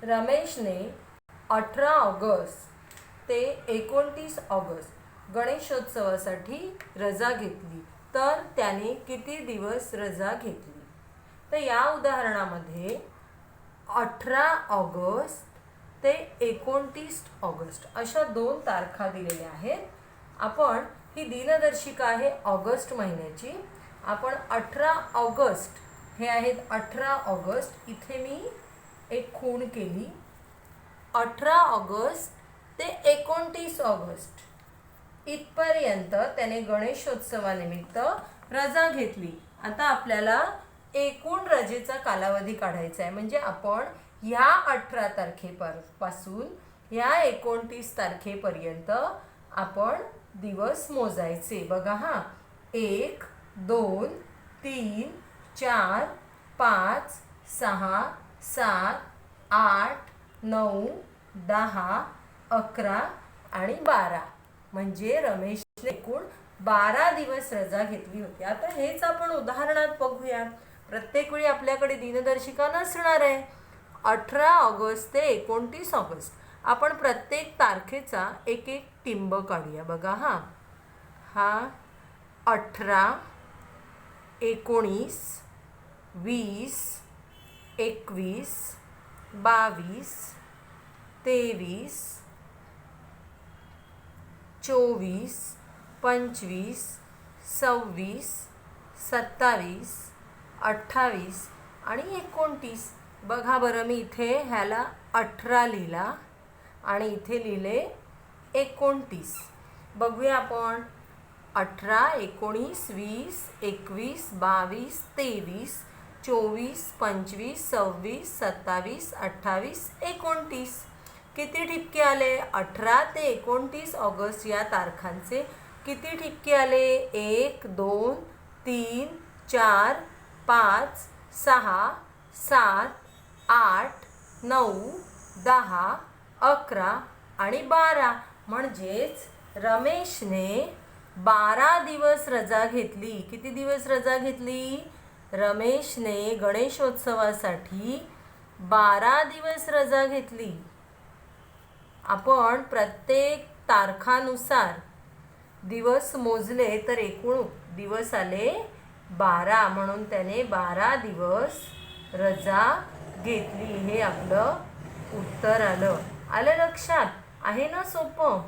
रमेशने 18 ऑगस्ट ते 29 ऑगस्ट गणेशोत्सवासाठी रजा घेतली, तर त्याने किती दिवस रजा घेतली? तर या उदाहरणामध्ये 18 ऑगस्ट ते 29 ऑगस्ट अशा 2 तारखा दिलेल्या आहेत. आपण ही दिनदर्शिका आहे ऑगस्ट महिन्याची. आपण 18 ऑगस्ट हे आहेत 18 ऑगस्ट, इथे मी एक खूण केली. 18 ऑगस्ट ते 29 ऑगस्ट इथपर्यंत त्याने गणेशोत्सवानिमित्त रजा घेतली. आता आपल्याला एकूण रजेचा कालावधी काढायचा आहे. म्हणजे आपण ह्या 18 तारखेपासून ह्या 29 तारखेपर्यंत आपण दिवस मोजायचे. बघा हा, 1 2 3 4 5 6 7 8 9 10 11 आणि 12 म्हणजे रमेशने एकूण 12 दिवस रजा घेतली होती. आता हेच आपण उदाहरणात बघूया. प्रत्येक वेळी आपल्याकडे दिनदर्शिका नसणार आहे. 18 ऑगस्ट ते 29 ऑगस्ट आपण प्रत्येक तारखेचा एक एक टिंब काढूया. बघा हा 18 19 20 21 22 23 24 25 26 27 28 आणि 29. बघा बरं, मी इथे ह्याला 18 लिहिला आणि इथे लिहिले 29. बघूया आपण. 18 19 20 21 22 23 24 25 26 27 28 29. किती ठिपके आले? 18 ते 29 ऑगस्ट या तारखांचे किती ठिपके आले? 1 2 3 4 5 6 7 8 9 10 11 आणि 12. म्हणजेच रमेशने 12 दिवस रजा घेतली. किती दिवस रजा घेतली? रमेशने गणेशोत्सवासाठी 12 दिवस रजा घेतली. आपण प्रत्येक तारखानुसार दिवस मोजले तर एकूण दिवस आले 12. म्हणून त्याने 12 दिवस रजा घेतली. हे आपलं उत्तर आलं. लक्षात आहे ना? सोपं.